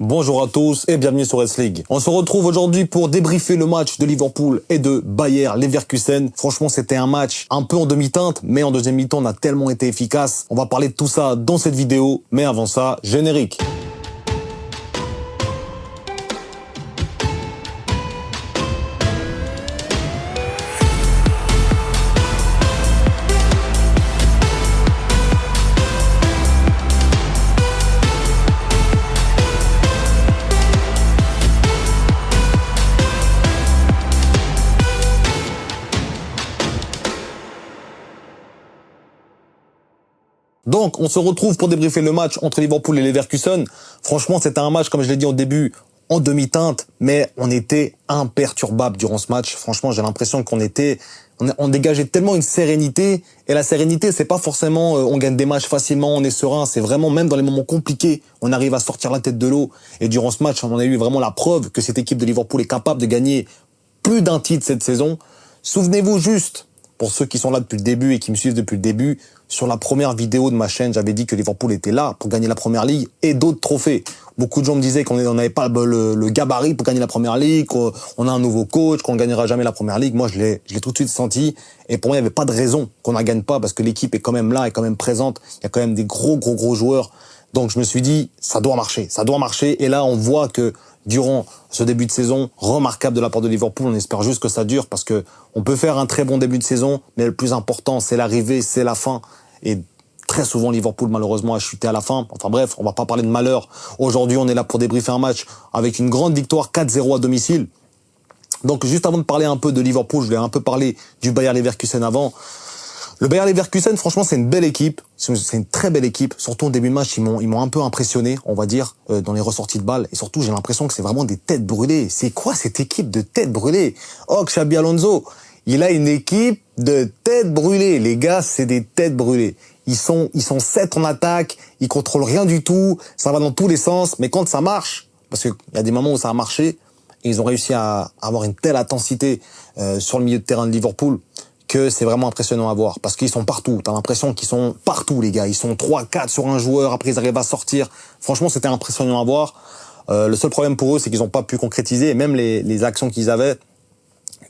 Bonjour à tous et bienvenue sur S-League. On se retrouve aujourd'hui pour débriefer le match de Liverpool et de Bayer Leverkusen. Franchement, c'était un match un peu en demi-teinte, mais en deuxième mi-temps, on a tellement été efficace. On va parler de tout ça dans cette vidéo, mais avant ça, générique. Donc, on se retrouve pour débriefer le match entre Liverpool et Leverkusen. Franchement, c'était un match, comme je l'ai dit au début, en demi-teinte, mais on était imperturbable durant ce match. Franchement, j'ai l'impression on dégageait tellement une sérénité. Et la sérénité, c'est pas forcément on gagne des matchs facilement, on est serein. C'est vraiment, même dans les moments compliqués, on arrive à sortir la tête de l'eau. Et durant ce match, on a eu vraiment la preuve que cette équipe de Liverpool est capable de gagner plus d'un titre cette saison. Souvenez-vous juste, pour ceux qui sont là depuis le début et qui me suivent depuis le début, sur la première vidéo de ma chaîne, j'avais dit que Liverpool était là pour gagner la Première Ligue et d'autres trophées. Beaucoup de gens me disaient qu'on n'avait pas le gabarit pour gagner la Première Ligue, qu'on a un nouveau coach, qu'on ne gagnera jamais la Première Ligue. Moi, je l'ai tout de suite senti. Et pour moi, il n'y avait pas de raison qu'on ne gagne pas parce que l'équipe est quand même là, est quand même présente. Il y a quand même des gros joueurs. Donc, je me suis dit, ça doit marcher. Ça doit marcher. Et là, on voit que durant ce début de saison remarquable de la part de Liverpool, on espère juste que ça dure parce que on peut faire un très bon début de saison, mais le plus important, c'est l'arrivée, c'est la fin. Et très souvent, Liverpool, malheureusement, a chuté à la fin. Enfin bref, on va pas parler de malheur. Aujourd'hui, on est là pour débriefer un match avec une grande victoire 4-0 à domicile. Donc, juste avant de parler un peu de Liverpool, je voulais un peu parler du Bayer Leverkusen avant. Le Bayer Leverkusen, franchement, c'est une belle équipe. C'est une très belle équipe. Surtout au début de match, ils m'ont un peu impressionné, on va dire, dans les ressorties de balles. Et surtout, j'ai l'impression que c'est vraiment des têtes brûlées. C'est quoi cette équipe de têtes brûlées? Oh, Xabi Alonso, il a une équipe de têtes brûlées. Les gars, c'est des têtes brûlées. Ils sont 7 en attaque. Ils contrôlent rien du tout. Ça va dans tous les sens. Mais quand ça marche, parce qu'il y a des moments où ça a marché, et ils ont réussi à avoir une telle intensité sur le milieu de terrain de Liverpool, que c'est vraiment impressionnant à voir. Parce qu'ils sont partout. T'as l'impression qu'ils sont partout, les gars. Ils sont 3-4 sur un joueur. Après, ils arrivent à sortir. Franchement, c'était impressionnant à voir. Le seul problème pour eux, c'est qu'ils n'ont pas pu concrétiser. Et même les actions qu'ils avaient,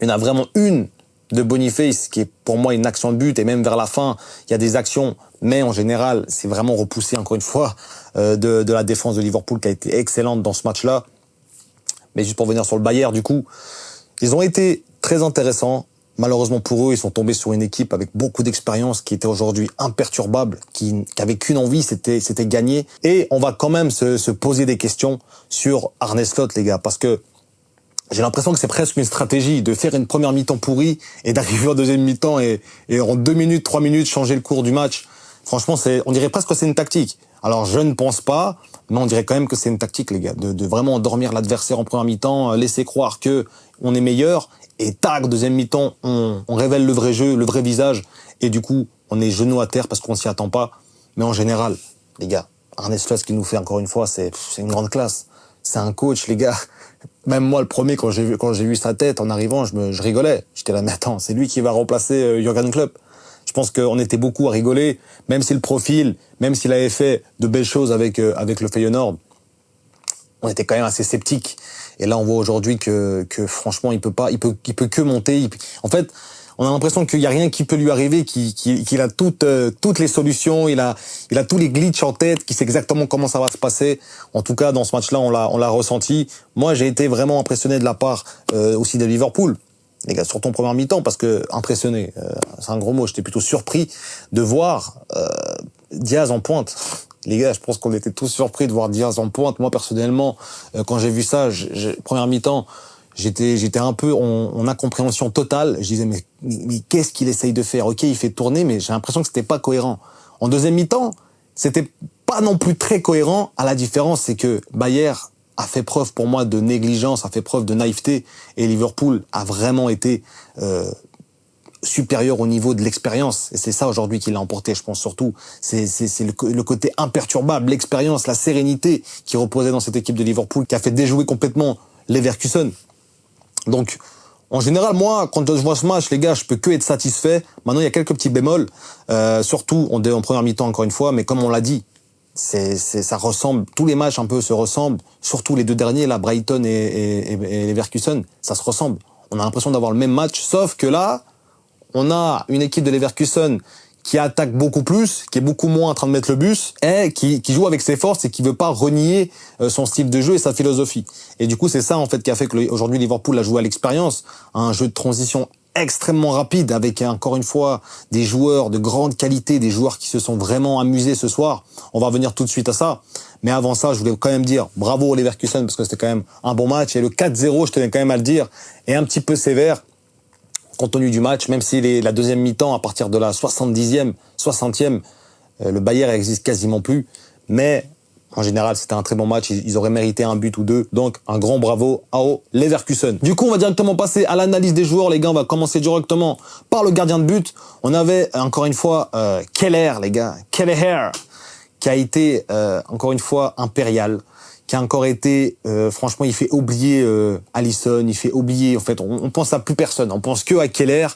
il y en a vraiment une de Boniface qui est pour moi une action de but. Et même vers la fin, il y a des actions. Mais en général, c'est vraiment repoussé, encore une fois, de la défense de Liverpool qui a été excellente dans ce match-là. Mais juste pour venir sur le Bayern, du coup, ils ont été très intéressants. Malheureusement pour eux, ils sont tombés sur une équipe avec beaucoup d'expérience qui était aujourd'hui imperturbable, qui avait qu'une envie, c'était gagner. Et on va quand même se poser des questions sur Arne Slot, les gars, parce que j'ai l'impression que c'est presque une stratégie de faire une première mi-temps pourrie et d'arriver en deuxième mi-temps et en 2 minutes, 3 minutes, changer le cours du match. Franchement, on dirait presque que c'est une tactique. Alors, je ne pense pas, mais on dirait quand même que c'est une tactique, les gars, de vraiment endormir l'adversaire en première mi-temps, laisser croire que on est meilleur, et tac, deuxième mi-temps, on révèle le vrai jeu, le vrai visage, et du coup, on est genoux à terre parce qu'on s'y attend pas. Mais en général, les gars, Arne Slot, ce qu'il nous fait encore une fois, c'est une grande classe. C'est un coach, les gars. Même moi, le premier, quand j'ai vu sa tête en arrivant, je rigolais. J'étais là, mais attends, c'est lui qui va remplacer Jürgen Klopp. Je pense qu'on était beaucoup à rigoler, même si le profil, même s'il avait fait de belles choses avec le Feyenoord, on était quand même assez sceptiques. Et là, on voit aujourd'hui que franchement, il peut que monter. En fait, on a l'impression qu'il y a rien qui peut lui arriver, qu'il a toutes les solutions, il a tous les glitches en tête, qu'il sait exactement comment ça va se passer. En tout cas, dans ce match-là, on l'a ressenti. Moi, j'ai été vraiment impressionné de la part aussi de Liverpool. Les gars, surtout en première mi-temps, parce que impressionné, c'est un gros mot. J'étais plutôt surpris de voir Diaz en pointe. Les gars, je pense qu'on était tous surpris de voir Diaz en pointe. Moi, personnellement, quand j'ai vu ça, première mi-temps, j'étais un peu en incompréhension totale. Je disais, mais qu'est-ce qu'il essaye de faire? Ok, il fait tourner, mais j'ai l'impression que c'était pas cohérent. En deuxième mi-temps, c'était pas non plus très cohérent. À la différence, c'est que Bayer a fait preuve pour moi de négligence, a fait preuve de naïveté, et Liverpool a vraiment été supérieur au niveau de l'expérience. Et c'est ça aujourd'hui qui l'a emporté, je pense surtout. C'est le côté imperturbable, l'expérience, la sérénité qui reposait dans cette équipe de Liverpool, qui a fait déjouer complètement Leverkusen. Donc, en général, moi, quand je vois ce match, les gars, je peux que être satisfait. Maintenant, il y a quelques petits bémols, surtout en première mi-temps, encore une fois, mais comme on l'a dit, ça ressemble, tous les matchs un peu se ressemblent, surtout les deux derniers, là, Brighton et Leverkusen, ça se ressemble. On a l'impression d'avoir le même match, sauf que là, on a une équipe de Leverkusen qui attaque beaucoup plus, qui est beaucoup moins en train de mettre le bus, et qui joue avec ses forces et qui veut pas renier son style de jeu et sa philosophie. Et du coup, c'est ça en fait qui a fait que aujourd'hui Liverpool a joué à l'expérience, un jeu de transition extrêmement rapide avec encore une fois des joueurs de grande qualité, des joueurs qui se sont vraiment amusés ce soir. On va revenir tout de suite à ça. Mais avant ça, je voulais quand même dire bravo aux Leverkusen parce que c'était quand même un bon match. Et le 4-0, je tenais quand même à le dire, est un petit peu sévère compte tenu du match, même si la deuxième mi-temps, à partir de la 70e, 60e, le Bayern existe quasiment plus. Mais en général, c'était un très bon match. Ils auraient mérité un but ou deux. Donc, un grand bravo aux Leverkusen. Du coup, on va directement passer à l'analyse des joueurs. Les gars, on va commencer directement par le gardien de but. On avait, encore une fois, Keller, les gars. Kelleher, qui a été, encore une fois, impérial. Qui a encore été, franchement, il fait oublier Alisson. Il fait oublier, en fait, on pense à plus personne. On pense que à Keller.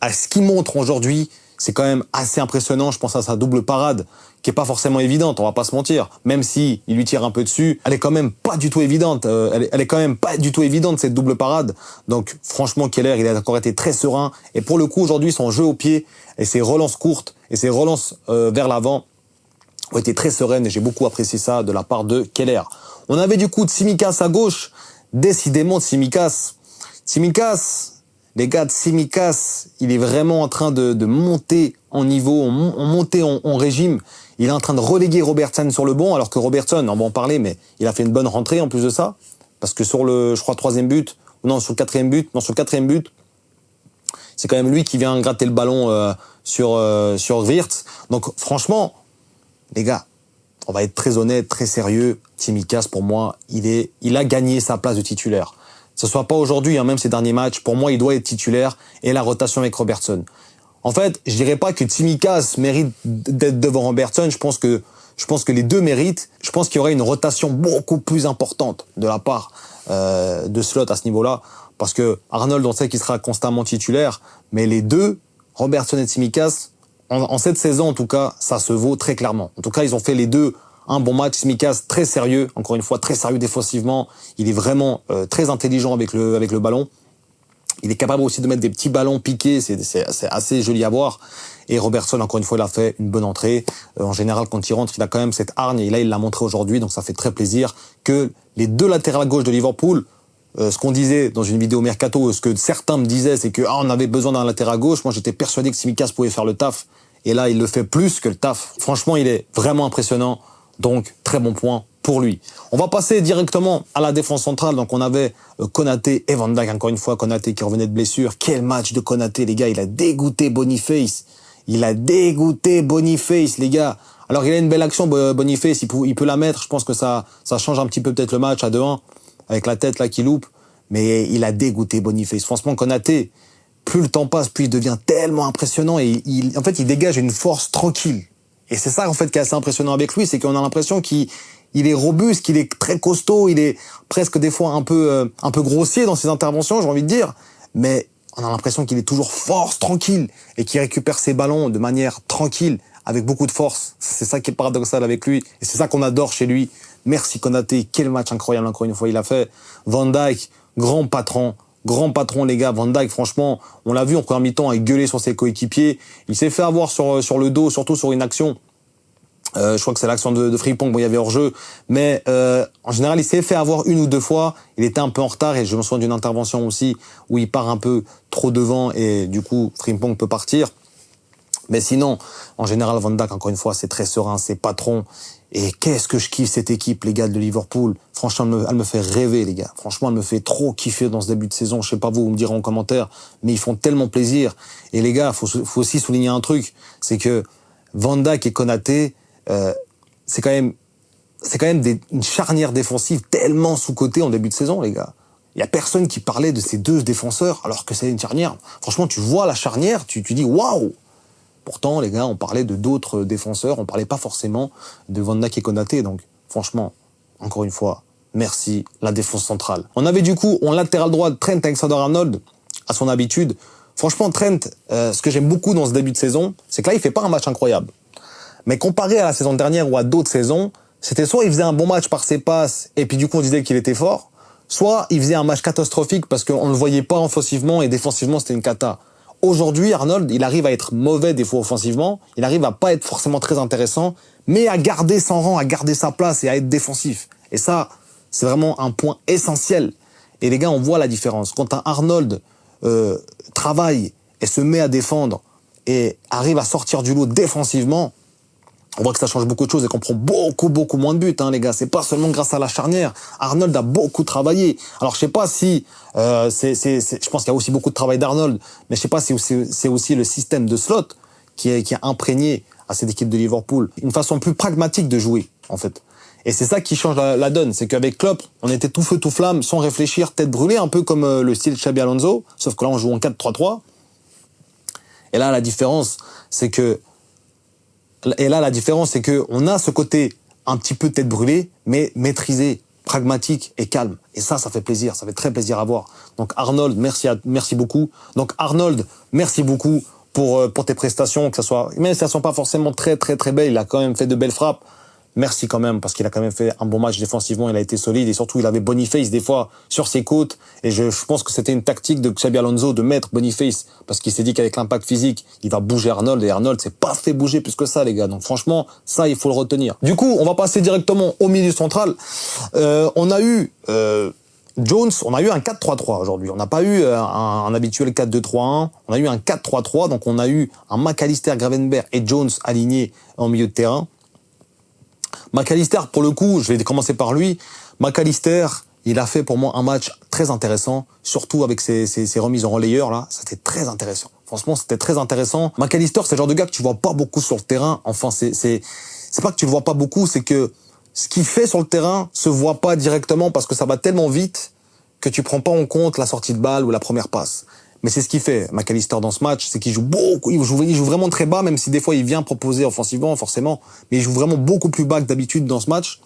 À ce qu'il montre aujourd'hui, c'est quand même assez impressionnant. Je pense à sa double parade, qui est pas forcément évidente, on va pas se mentir. Même si il lui tire un peu dessus, elle est quand même pas du tout évidente. Elle est quand même pas du tout évidente, cette double parade. Donc, franchement, Keller, il a encore été très serein. Et pour le coup, aujourd'hui, son jeu au pied et ses relances courtes et ses relances vers l'avant ont été très sereines et j'ai beaucoup apprécié ça de la part de Keller. On avait du coup Tsimikas à gauche. Décidément, Tsimikas, les gars de Tsimikas, il est vraiment en train de monter en niveau, monter en régime. Il est en train de reléguer Robertson sur le banc, alors que Robertson, on va en parler, mais il a fait une bonne rentrée en plus de ça. Parce que sur le, je crois, troisième but, non, sur le quatrième but, c'est quand même lui qui vient gratter le ballon sur Wirtz. Donc franchement, les gars, on va être très honnête, très sérieux. Tsimikas, pour moi, il a gagné sa place de titulaire. Que ce soit pas aujourd'hui, hein, même ces derniers matchs, pour moi, il doit être titulaire et la rotation avec Robertson. En fait, je dirais pas que Tsimikas mérite d'être devant Robertson. Je pense que les deux méritent. Je pense qu'il y aurait une rotation beaucoup plus importante de la part de Slot à ce niveau-là, parce que Arnold, on sait qu'il sera constamment titulaire, mais les deux, Robertson et Tsimikas, en cette saison en tout cas, ça se vaut très clairement. En tout cas, ils ont fait les deux un bon match. Tsimikas très sérieux, encore une fois très sérieux défensivement. Il est vraiment très intelligent avec le ballon. Il est capable aussi de mettre des petits ballons piqués, c'est assez joli à voir. Et Robertson, encore une fois, il a fait une bonne entrée. En général, quand il rentre, il a quand même cette hargne. Et là, il l'a montré aujourd'hui, donc ça fait très plaisir que les deux latérales à gauche de Liverpool, ce qu'on disait dans une vidéo Mercato, ce que certains me disaient, c'est que on avait besoin d'un latéral gauche. Moi, j'étais persuadé que Tsimikas pouvait faire le taf. Et là, il le fait plus que le taf. Franchement, il est vraiment impressionnant. Donc, très bon point pour lui. On va passer directement à la défense centrale. Donc, on avait Konaté et Van Dijk. Encore une fois, Konaté qui revenait de blessure. Quel match de Konaté, les gars. Il a dégoûté Boniface. Les gars. Alors, il a une belle action, Boniface. Il peut la mettre. Je pense que ça change un petit peu peut-être le match à 2-1. Avec la tête là qui loupe. Mais il a dégoûté Boniface. Franchement, Konaté, plus le temps passe, plus il devient tellement impressionnant. Et en fait, il dégage une force tranquille. Et c'est ça, en fait, qui est assez impressionnant avec lui. C'est qu'on a l'impression qu'il est robuste, qu'il est très costaud. Il est presque des fois un peu grossier dans ses interventions, j'ai envie de dire. Mais on a l'impression qu'il est toujours force, tranquille. Et qu'il récupère ses ballons de manière tranquille, avec beaucoup de force. C'est ça qui est paradoxal avec lui. Et c'est ça qu'on adore chez lui. Merci Konaté. Quel match incroyable, encore une fois, il a fait. Van Dijk, grand patron, les gars. Van Dijk, franchement, on l'a vu en première mi-temps, il gueulait sur ses coéquipiers. Il s'est fait avoir sur le dos, surtout sur une action. Je crois que c'est l'action de Frimpong, bon, il y avait hors-jeu. Mais en général, il s'est fait avoir une ou deux fois. Il était un peu en retard et je me souviens d'une intervention aussi où il part un peu trop devant et du coup, Frimpong peut partir. Mais sinon, en général, Van Dijk, encore une fois, c'est très serein, c'est patron. Et qu'est-ce que je kiffe cette équipe, les gars de Liverpool. Franchement, elle me fait rêver, les gars. Franchement, elle me fait trop kiffer dans ce début de saison. Je sais pas vous me direz en commentaire, mais ils font tellement plaisir. Et les gars, faut aussi souligner un truc, c'est que Van Dijk et Konaté, c'est quand même une charnière défensive tellement sous-cotée en début de saison, les gars. Il y a personne qui parlait de ces deux défenseurs alors que c'est une charnière. Franchement, tu vois la charnière, tu dis waouh. Pourtant, les gars, on parlait de d'autres défenseurs, on parlait pas forcément de Van Dijk et Konaté. Donc, franchement, encore une fois, merci, la défense centrale. On avait du coup, en latéral droit, Trent Alexander-Arnold, à son habitude. Franchement, Trent, ce que j'aime beaucoup dans ce début de saison, c'est que là, il fait pas un match incroyable. Mais comparé à la saison dernière ou à d'autres saisons, c'était soit il faisait un bon match par ses passes et puis du coup on disait qu'il était fort, soit il faisait un match catastrophique parce qu'on ne le voyait pas offensivement et défensivement c'était une cata. Aujourd'hui, Arnold, il arrive à être mauvais des fois offensivement, il arrive à pas être forcément très intéressant, mais à garder son rang, à garder sa place et à être défensif. Et ça, c'est vraiment un point essentiel. Et les gars, on voit la différence. Quand un Arnold travaille et se met à défendre et arrive à sortir du lot défensivement, on voit que ça change beaucoup de choses et qu'on prend beaucoup moins de buts, hein, les gars. C'est pas seulement grâce à la charnière. Arnold a beaucoup travaillé. Alors, je sais pas si je pense qu'il y a aussi beaucoup de travail d'Arnold, mais je sais pas si c'est aussi le système de slot qui a imprégné à cette équipe de Liverpool une façon plus pragmatique de jouer, en fait. Et c'est ça qui change la donne. C'est qu'avec Klopp, on était tout feu, tout flamme, sans réfléchir, tête brûlée, un peu comme le style Xabi Alonso, sauf que là, on joue en 4-3-3. Et là, la différence, c'est que on a ce côté un petit peu tête brûlée, mais maîtrisé, pragmatique et calme. Et ça fait plaisir, ça fait très plaisir à voir. Donc Arnold, merci beaucoup. Donc Arnold, merci beaucoup pour tes prestations, que ça soit, même si elles sont pas forcément très belles, il a quand même fait de belles frappes. Merci quand même, parce qu'il a quand même fait un bon match défensivement, il a été solide, et surtout, il avait Boniface des fois sur ses côtes, et je pense que c'était une tactique de Xabi Alonso de mettre Boniface, parce qu'il s'est dit qu'avec l'impact physique, il va bouger Arnold, et Arnold s'est pas fait bouger plus que ça, les gars. Donc franchement, ça, il faut le retenir. Du coup, on va passer directement au milieu central. On a eu Jones, on a eu un 4-3-3 aujourd'hui. On n'a pas eu un habituel 4-2-3-1. On a eu un 4-3-3, donc on a eu un McAllister, Gravenberch et Jones alignés en milieu de terrain. McAllister, pour le coup, je vais commencer par lui. McAllister, il a fait pour moi un match très intéressant, surtout avec ses remises en relayeur, là. C'était très intéressant. Franchement, c'était très intéressant. McAllister, c'est le genre de gars que tu vois pas beaucoup sur le terrain. Enfin, c'est pas que tu le vois pas beaucoup, c'est que ce qu'il fait sur le terrain se voit pas directement parce que ça va tellement vite que tu prends pas en compte la sortie de balle ou la première passe. Mais c'est ce qu'il fait, McAllister, dans ce match, c'est qu'il joue beaucoup, il joue vraiment très bas, même si des fois il vient proposer offensivement, forcément, mais il joue vraiment beaucoup plus bas que d'habitude dans ce match.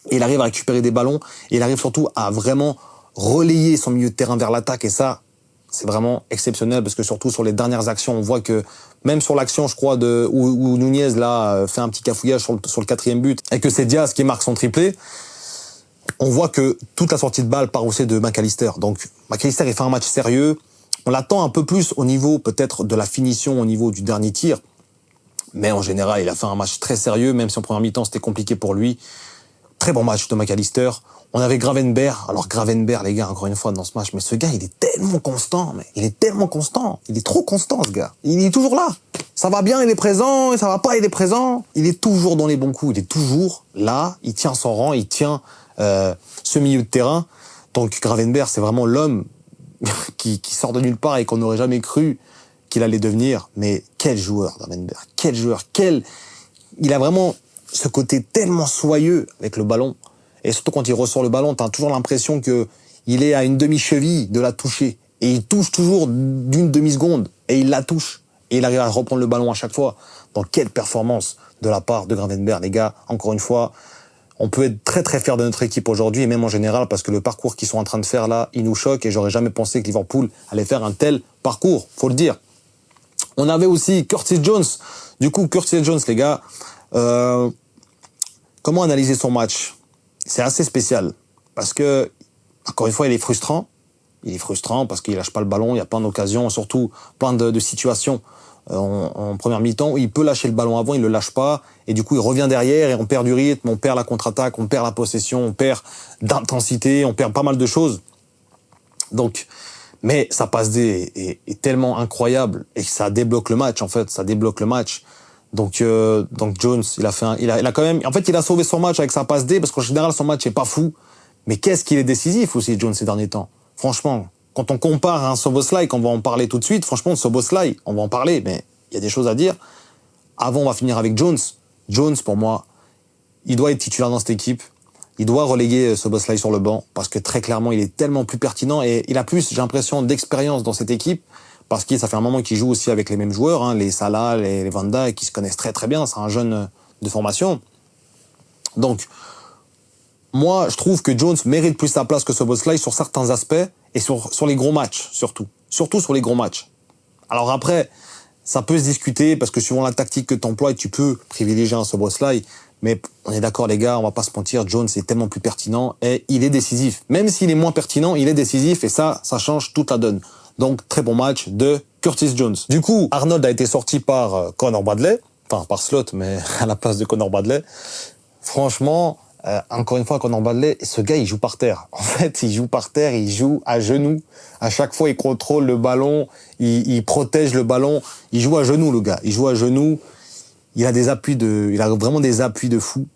Et il arrive à récupérer des ballons, et il arrive surtout à vraiment relayer son milieu de terrain vers l'attaque, et ça, c'est vraiment exceptionnel, parce que surtout sur les dernières actions, on voit que, même sur l'action, je crois, où Nunez, là, fait un petit cafouillage sur le 4e but, et que c'est Diaz qui marque son triplé, on voit que toute la sortie de balle part aussi de McAllister. Donc, McAllister, il fait un match sérieux. On l'attend un peu plus au niveau, peut-être, de la finition, au niveau du dernier tir. Mais en général, il a fait un match très sérieux, même si en première mi-temps, c'était compliqué pour lui. Très bon match de McAllister. On avait Gravenberch. Alors, Gravenberch, les gars, encore une fois, dans ce match, mais ce gars, il est tellement constant, mais il est tellement constant. Il est trop constant, ce gars. Il est toujours là. Ça va bien, il est présent, et ça va pas, il est présent. Il est toujours dans les bons coups. Il est toujours là. Il tient son rang, il tient ce milieu de terrain. Donc, Gravenberch, c'est vraiment l'homme qui sort de nulle part et qu'on n'aurait jamais cru qu'il allait devenir. Mais quel joueur, Gravenberch. Quel joueur. Il a vraiment ce côté tellement soyeux avec le ballon. Et surtout quand il ressort le ballon, t'as toujours l'impression que il est à une demi-cheville de la toucher. Et il touche toujours d'une demi-seconde. Et il la touche. Et il arrive à reprendre le ballon à chaque fois. Donc quelle performance de la part de Gravenberch, les gars. Encore une fois, on peut être très fiers de notre équipe aujourd'hui, et même en général, parce que le parcours qu'ils sont en train de faire là, il nous choque, et j'aurais jamais pensé que Liverpool allait faire un tel parcours, faut le dire. On avait aussi Curtis Jones. Du coup, Curtis Jones, les gars, comment analyser son match? C'est assez spécial, parce que, encore une fois, il est frustrant. Il est frustrant parce qu'il lâche pas le ballon, il y a plein d'occasions, surtout plein de situations en première mi-temps où il peut lâcher le ballon avant, il le lâche pas, et du coup il revient derrière et on perd du rythme, on perd la contre-attaque, on perd la possession, on perd d'intensité, on perd pas mal de choses. Donc, mais sa passe D est tellement incroyable et ça débloque le match, en fait, ça débloque le match. Donc Jones, il a quand même, en fait, il a sauvé son match avec sa passe D, parce qu'en général son match est pas fou, mais qu'est-ce qu'il est décisif aussi, Jones, ces derniers temps. Franchement, quand on compare à un Szoboszlai, qu'on va en parler tout de suite, franchement, Szoboszlai, on va en parler, mais il y a des choses à dire. Avant, on va finir avec Jones. Jones, pour moi, il doit être titulaire dans cette équipe. Il doit reléguer Szoboszlai sur le banc, parce que très clairement, il est tellement plus pertinent, et il a plus, j'ai l'impression, d'expérience dans cette équipe, parce que ça fait un moment qu'il joue aussi avec les mêmes joueurs, hein, les Salah, les Van Dijk, qui se connaissent très bien. C'est un jeune de formation. Donc, moi, je trouve que Jones mérite plus sa place que Szoboszlai sur certains aspects, et sur les gros matchs, surtout. Surtout sur les gros matchs. Alors après, ça peut se discuter parce que suivant la tactique que tu emploies, tu peux privilégier un Szoboszlai. Mais on est d'accord, les gars, on va pas se mentir, Jones est tellement plus pertinent et il est décisif. Même s'il est moins pertinent, il est décisif et ça change toute la donne. Donc, très bon match de Curtis Jones. Du coup, Arnold a été sorti par Conor Bradley. Enfin, par Slot, mais à la place de Conor Bradley. Franchement, encore une fois, Conor Bradley, ce gars, il joue par terre. En fait, il joue par terre, il joue à genoux. À chaque fois, il contrôle le ballon, il protège le ballon. Il joue à genoux, le gars. Il joue à genoux. Il a vraiment des appuis de fou.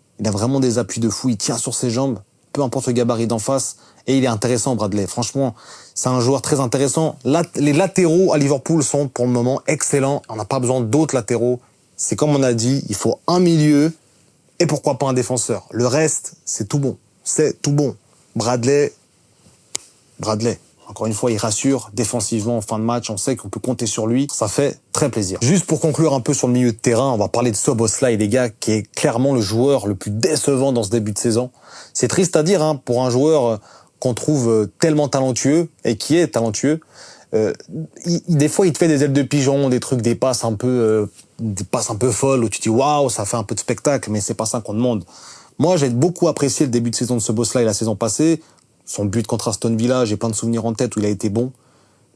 Il tient sur ses jambes, peu importe le gabarit d'en face. Et il est intéressant, Bradley. Franchement, c'est un joueur très intéressant. Les latéraux à Liverpool sont, pour le moment, excellents. On n'a pas besoin d'autres latéraux. C'est comme on a dit, il faut un milieu et pourquoi pas un défenseur. Le reste, c'est tout bon. C'est tout bon. Bradley, encore une fois, il rassure défensivement en fin de match. On sait qu'on peut compter sur lui. Ça fait très plaisir. Juste pour conclure un peu sur le milieu de terrain, on va parler de Szoboszlai, les gars, qui est clairement le joueur le plus décevant dans ce début de saison. C'est triste à dire, hein, pour un joueur qu'on trouve tellement talentueux et qui est talentueux. Des fois, il te fait des ailes de pigeon, des trucs, des passes un peu folles où tu te dis waouh, ça fait un peu de spectacle, mais c'est pas ça qu'on demande. Moi, j'ai beaucoup apprécié le début de saison de Szoboszlai la saison passée. Son but contre Aston Villa, j'ai plein de souvenirs en tête où il a été bon.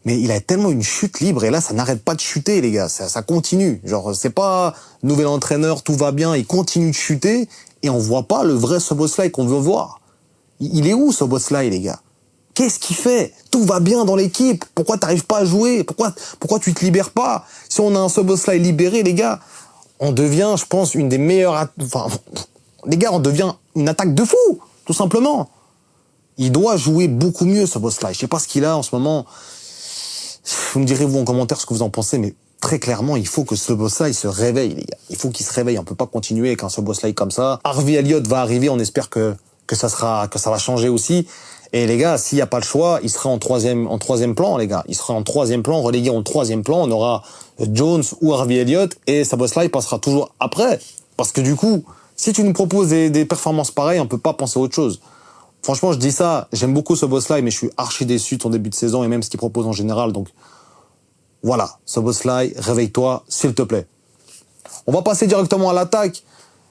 Mais il a tellement une chute libre et là, ça n'arrête pas de chuter, les gars. Ça continue. Genre, c'est pas nouvel entraîneur, tout va bien, il continue de chuter et on voit pas le vrai Szoboszlai qu'on veut voir. Il est où, Szoboszlai, les gars? Qu'est-ce qu'il fait? Tout va bien dans l'équipe. Pourquoi t'arrives pas à jouer? Pourquoi tu te libères pas? Si on a un Szoboszlai libéré, les gars, on devient, je pense, une des meilleures... les gars, on devient une attaque de fou, tout simplement. Il doit jouer beaucoup mieux, Szoboszlai. Je sais pas ce qu'il a en ce moment. Vous me direz, vous, en commentaire, ce que vous en pensez, mais très clairement, il faut que Szoboszlai se réveille, les gars. Il faut qu'il se réveille. On peut pas continuer avec un Szoboszlai comme ça. Harvey Elliott va arriver, on espère que ça va changer aussi. Et les gars, s'il n'y a pas le choix, il sera en troisième plan, les gars. Il sera en troisième plan, relégué en troisième plan. On aura Jones ou Harvey Elliott et Szoboszlai passera toujours après. Parce que du coup, si tu nous proposes des performances pareilles, on peut pas penser à autre chose. Franchement, je dis ça, j'aime beaucoup Szoboszlai, mais je suis archi déçu de son début de saison et même ce qu'il propose en général. Donc, voilà. Szoboszlai, réveille-toi, s'il te plaît. On va passer directement à l'attaque.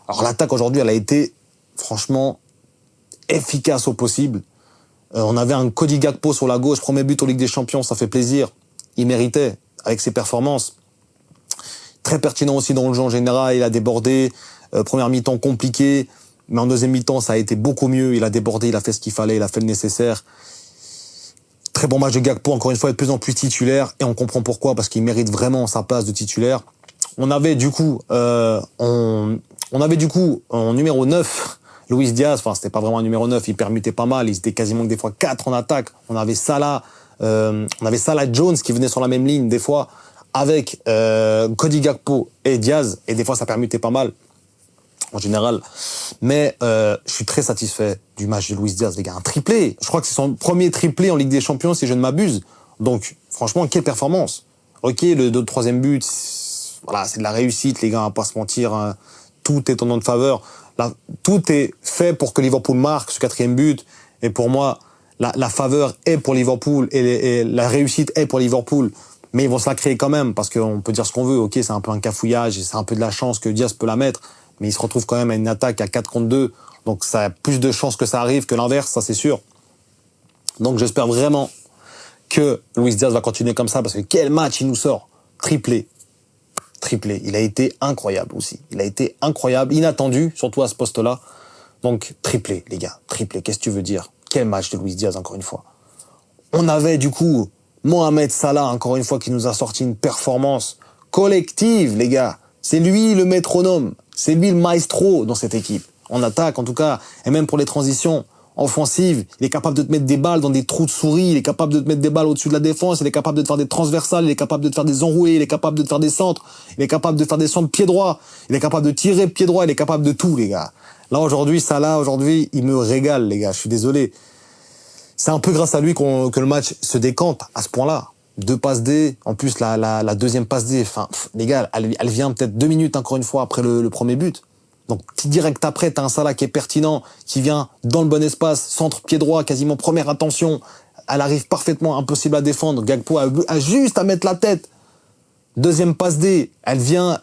Alors, l'attaque aujourd'hui, elle a été, franchement, efficace au possible. On avait un Cody Gakpo sur la gauche, premier but en Ligue des Champions, ça fait plaisir. Il méritait, avec ses performances. Très pertinent aussi dans le jeu en général, il a débordé. Première mi-temps compliqué, mais en deuxième mi-temps, ça a été beaucoup mieux. Il a débordé, il a fait ce qu'il fallait, il a fait le nécessaire. Très bon match de Gakpo, encore une fois, de plus en plus titulaire. Et on comprend pourquoi, parce qu'il mérite vraiment sa place de titulaire. On avait du coup en numéro 9... Luis Diaz, enfin c'était pas vraiment un numéro 9, il permutait pas mal, ils étaient quasiment que des fois 4 en attaque. On avait Salah Jones qui venait sur la même ligne des fois avec Cody Gakpo et Diaz et des fois ça permutait pas mal en général. Mais je suis très satisfait du match de Luis Diaz, les gars, un triplé. Je crois que c'est son premier triplé en Ligue des Champions si je ne m'abuse. Donc franchement, quelle performance. OK, le troisième but, voilà, c'est de la réussite les gars, on va pas se mentir, hein. Tout est en notre faveur. Là, tout est fait pour que Liverpool marque ce quatrième but. Et pour moi, la faveur est pour Liverpool et la réussite est pour Liverpool. Mais ils vont se la créer quand même parce qu'on peut dire ce qu'on veut. OK, c'est un peu un cafouillage et c'est un peu de la chance que Diaz peut la mettre. Mais il se retrouve quand même à une attaque à 4 contre 2. Donc ça a plus de chances que ça arrive que l'inverse, ça c'est sûr. Donc j'espère vraiment que Luis Diaz va continuer comme ça parce que quel match il nous sort. Triplé. Il a été incroyable aussi. Il a été incroyable, inattendu, surtout à ce poste-là. Donc, triplé, les gars. Triplé, qu'est-ce que tu veux dire? Quel match de Luis Diaz, encore une fois. On avait, du coup, Mohamed Salah, encore une fois, qui nous a sorti une performance collective, les gars. C'est lui le métronome. C'est lui le maestro dans cette équipe. En attaque, en tout cas, et même pour les transitions offensives, il est capable de te mettre des balles dans des trous de souris, il est capable de te mettre des balles au-dessus de la défense, il est capable de te faire des transversales, il est capable de te faire des enroulés, il est capable de te faire des centres, il est capable de faire des centres pied droit, il est capable de tirer pied droit, il est capable de tout, les gars. Là, aujourd'hui, Salah, il me régale, les gars, je suis désolé. C'est un peu grâce à lui que le match se décante à ce point-là. 2 passes D, en plus, la deuxième passe D, enfin, les gars, elle vient peut-être 2 minutes, encore une fois, après le premier but. Donc, direct après, t'as un Salah qui est pertinent, qui vient dans le bon espace, centre pied droit, quasiment première intention. Elle arrive parfaitement, impossible à défendre. Gakpo a juste à mettre la tête. Deuxième passe D, elle vient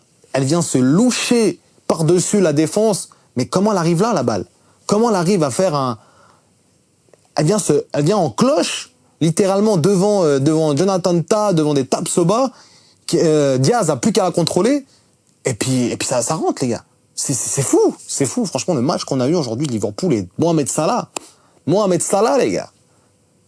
se loucher par-dessus la défense. Mais comment elle arrive là, la balle? Comment elle arrive à faire un... Elle vient en cloche, littéralement devant Jonathan Tah, devant des Tapsoba. Diaz a plus qu'à la contrôler. Et puis ça rentre, les gars. C'est fou. C'est fou. Franchement, le match qu'on a eu aujourd'hui de Liverpool et Mohamed Salah, les gars.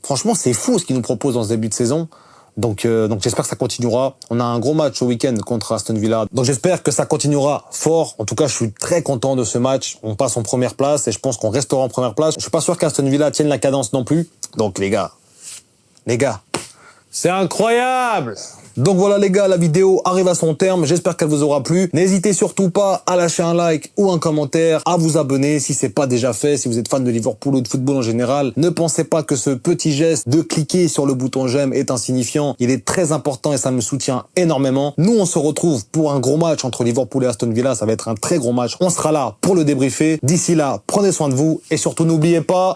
Franchement, c'est fou ce qu'ils nous proposent dans ce début de saison. Donc j'espère que ça continuera. On a un gros match au week-end contre Aston Villa. Donc j'espère que ça continuera fort. En tout cas, je suis très content de ce match. On passe en première place et je pense qu'on restera en première place. Je suis pas sûr qu'Aston Villa tienne la cadence non plus. Donc les gars, c'est incroyable! Donc voilà les gars, la vidéo arrive à son terme, j'espère qu'elle vous aura plu. N'hésitez surtout pas à lâcher un like ou un commentaire, à vous abonner si c'est pas déjà fait, si vous êtes fan de Liverpool ou de football en général. Ne pensez pas que ce petit geste de cliquer sur le bouton j'aime est insignifiant, il est très important et ça me soutient énormément. Nous on se retrouve pour un gros match entre Liverpool et Aston Villa, ça va être un très gros match. On sera là pour le débriefer. D'ici là, prenez soin de vous et surtout n'oubliez pas...